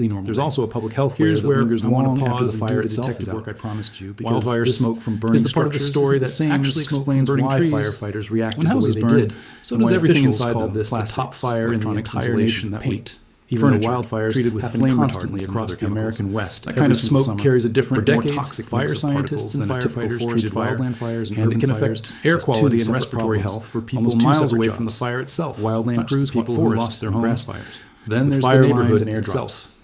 completely normal. There's day. also a public health Here's layer where that lingers I want long to after pause the and fire do the itself detective is out. work I promised you, because Wildfire this smoke from burning is the part of the structures story is the that same as actually smoke explains from burning why trees. firefighters reacted When the way houses they burn, did. So and does why everything officials inside call them. this the Plastics, top fire in the electronics, entire insulation, nation that paint. Even the Furniture wildfires treated with happen flame constantly retardants and across other the American chemicals. West. That kind of every single smoke summer. carries a different, For more decades, toxic fire mix of scientists particles and than a typical firefighters forest treated fire, wildland fires and and it urban can fires affect air as quality two and separate respiratory problems, health for people almost two miles separate away jobs. from the fire itself. Wildland not just crews the fought people forest who lost their and homes. grass fires. Then With there's fire the lines neighborhood and airdrops. itself.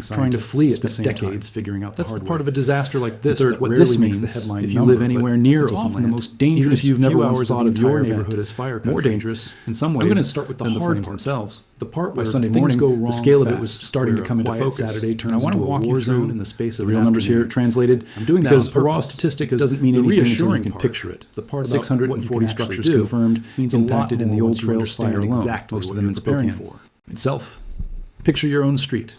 trying to flee it for decades, figuring out the hard way. That's the part of a disaster like this. What this means, the headline if you live anywhere near open land, the most dangerous. Even if you've never once thought of your neighborhood as fire country, more dangerous in some ways. I'm going to start with the hard part themselves. The part by Sunday morning, the scale of it was starting to come into focus. Saturday turns into a war zone in the space of real numbers here translated. I'm doing that because a raw statistic doesn't mean anything until you can picture it. The part 640 structures confirmed means impacted in the old trails fire alone. Most of them in Spokane itself. Picture your own street.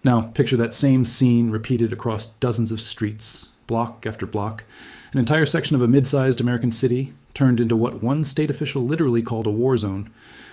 Now, picture that same scene repeated across dozens of streets, block after block. An entire section of a mid-sized American city turned into what one state official literally called a war zone,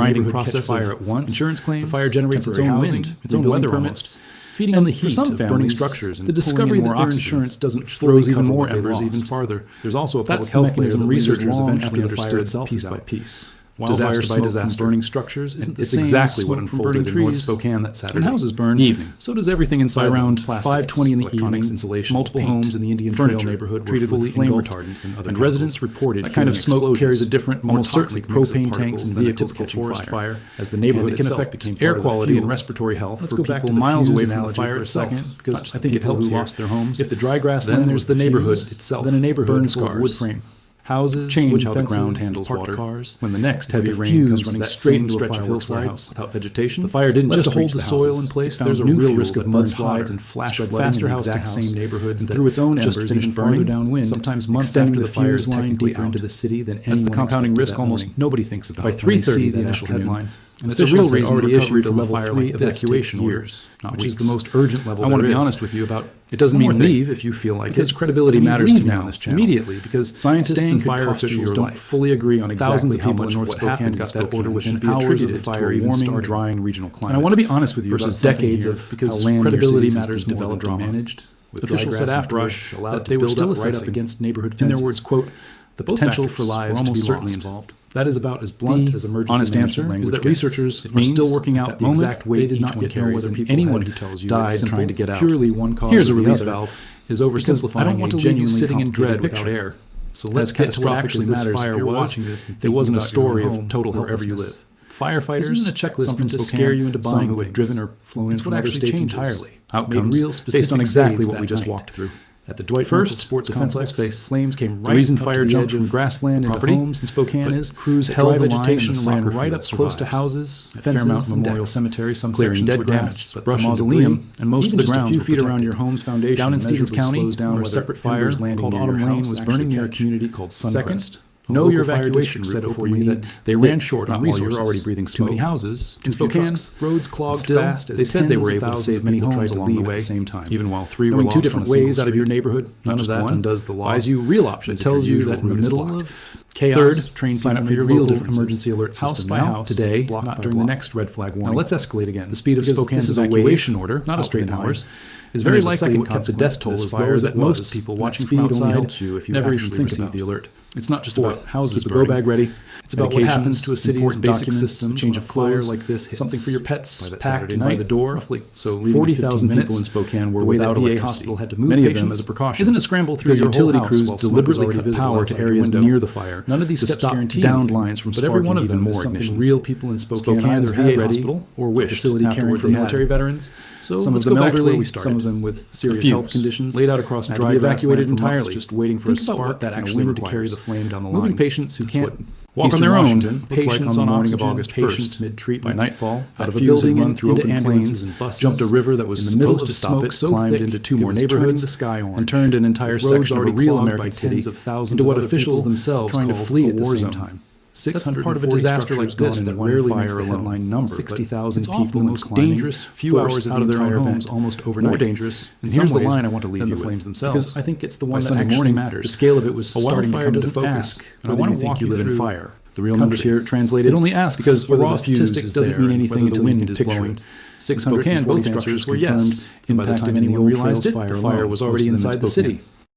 grinding neighborhood process catch fire of at once. insurance claims. The fire generates its temporary own housing, wind, its own rebuilding weather permits, feeding and on the for heat some of burning families, structures and the discovery pulling in that more their oxygen insurance doesn't throws fully even cover more what they embers even lost. farther. There's also a public That's the health mechanism layer that researchers lingers long eventually after the fire understood itself piece is by out. piece. Wildfire Disaster by smoke from disaster. burning structures isn't the It's same exactly as what smoke from unfolded burning in North trees. Spokane that Saturday When houses burn, evening. so does everything inside them. Around Plastics, 5:20 in the electronics, evening, insulation, multiple paint, homes in the Indian Trail furniture neighborhood were treated fully with flame engulfed, retardants and other and chemicals. residents reported That kind of hearing smoke explosions, carries a different, more almost certainly toxic mix of propane particles tanks and than a vehicles typical catching forest fire. fire. As the neighborhood And it can itself affect became air part of the quality fuel. and respiratory health Let's for go back people to the miles fuse away from the analogy fire for a itself, second, because not just I the think it people helps who here. lost their homes. If the dry Then grassland there's was the neighborhood fuse, itself. then a neighborhood Burns full of cars. wood frame houses, Change wooden how the ground fences, handles parked water. cars. When the next It's heavy like a rain fuse comes running that straight same into a stretch of fireworks hillside warehouse without vegetation, The fire didn't just just to hold reach the the soil houses. in place. It found There's a new real fuel risk of that burned mudslides hotter, and flash spread flooding faster in the house to exact house, same neighborhoods and that through its own just embers finished even farther burning, downwind, sometimes months extending after the the fire fuse is line technically deeper out. into the city than That's the anyone compounding expected risk that almost morning. nobody thinks about By when they 3:30 see the that initial afternoon, headline. And it's a real reason already issued a from level fire 3 like this evacuation takes order, years, not which is weeks. the most urgent level I want to there be is. honest with you about It doesn't one mean more thing. leave if you feel like Because it. credibility It means matters to leave me now on this channel. immediately, because Scientists staying and could fire cost you officials your don't life. fully agree on Thousands exactly of how people much in what Spokane happened got in that order Spokane within should be hours of attributed the to fire a even warming, starting. drying regional climate. And I want to be honest with you versus about something decades here, of because how land credibility matters matters more developed than and drama. managed. With Officials dry said grass and afterward brush allowed that to they were build still up right up assessing, against neighborhood in fences. their words, quote, the both potential factors for were lives to almost be certainly lost. involved. That is about as blunt as emergency honest answer management is that language gets. researchers It are means still working that out at the the moment, exact weight they did each not one yet know carries, whether and people anyone had who tells you died it's trying to get out. purely one cause Here's or a the release other valve is because oversimplifying I don't want a to leave you genuinely sitting in dread complicated without picture. air. So Let's let's get get to what what actually actually this matters. fire If you're was. watching this and It thinking wasn't a about your story own of home, total wherever you helplessness. live. Firefighters, This isn't a checklist something to to scare scare you you into into buying buying who had things. driven or flown in It's from what other actually states changes. entirely. Outcomes Made real based specific on exactly saves what that we just night. walked through. At the Dwight First, First Sports the Complex, space. flames came The right reason up fire to the jumped edge from of grassland into property, homes in Spokane but is crews the held dry the line vegetation and ran soccer right field up close to survived. houses, At fences, Fairmount and Memorial decks. Cemetery, some Clearing sections dead were grass, damaged, but the brush and mausoleum debris, and most even of the just a grounds few were feet around protected. your home's foundation Down in Stevens measurably County, slows down where a whether separate fire embers landing called near Autumn your Lane house was actually burning near a catch. community called Suncrest. Second, A know local your fire evacuation district route said before before you you leave. that they Lit ran short not on while you're resources. already breathing Too many smoke. houses, In too few Spokane, trucks. roads clogged Still, fast as they said they tens were of able to thousands save of many people homes tried to along the leave way, at the same time. even while three were Knowing lost two on a different single ways out of your street. neighborhood, None not of just that one, undoes the buys loss. you real options. It tells if your you usual that in the route is middle blocked. of Chaos. Third, train sign up sign for your real local differences. emergency alert House system by now, house, today, block not by during the block. next red flag warning. Now let's escalate again. The speed of Because Spokane's this is a evacuation wave, order, not a straight line, is is very very likely likely what what kept the the death death toll toll as as low low as as that it most was. people That watching speed from only outside helps you if you never actually even think receive about the alert. It's not just Fourth, about houses keep with the go burning. bag ready. It's about what Medications, happens to a city's important basic documents, system. change of Fire clothes, like this, something for your pets, by that packed Saturday and by night, the door. roughly. So leaving in 40,000 15 people in Spokane were the way without that VA electricity. hospital had to move Many of them patients as a precaution. isn't a scramble through because your utility whole house crews while smoke is deliberately already cut visible power to outside your areas window. near the fire. None of these to steps stop guarantee downed anything, lines from but every one of sparking them even is more something ignitions. real people in Spokane Spokane either either had VA ready hospital or or wished facility caring afterward for they military had. veterans. So Some let's of them go back to where elderly, we started. some of them with serious Fuse, health conditions, laid out across had to dry be evacuated grassland for months, entirely, just waiting for Think a about spark what that and a actually wind to requires. carry the flame down the line. Moving patients who That's can't what walk on Eastern their own, Washington looked like patients on on the morning oxygen, of August patients 1st. mid-treatment, By nightfall, out of a the building fuse had run and through into open ambulances planes, and buses, jumped a river that was in the middle supposed of to stop smoke, it, so climbed thick into two it more was turning neighborhoods, the sky orange, and turned an entire with section roads of a already real clogged by American city tens of thousands into of what other officials people themselves trying to called flee a at the war same zone. time. That's part of a 640 disaster like structures this gone that in one rarely fire makes the alone. headline number, but 60,000 it's people often in the most climbing, dangerous few forced hours of out of the their own entire homes event. almost More overnight. dangerous, in And some here's the ways, line I want to leave than you the with, flames themselves. because I think it's the By one that Sunday actually morning, matters. the scale of it was A starting to wildfire come into doesn't focus, ask and I whether want you to think walk you you live in through fire. The real country. numbers here translated. It only asks because whether raw the fuse statistic is doesn't there, mean anything whether the until you wind can is picture blowing. it. In Spokane, both answers were yes, and by the impacting time anyone anyone realized realized it, it, the fire was already inside the city.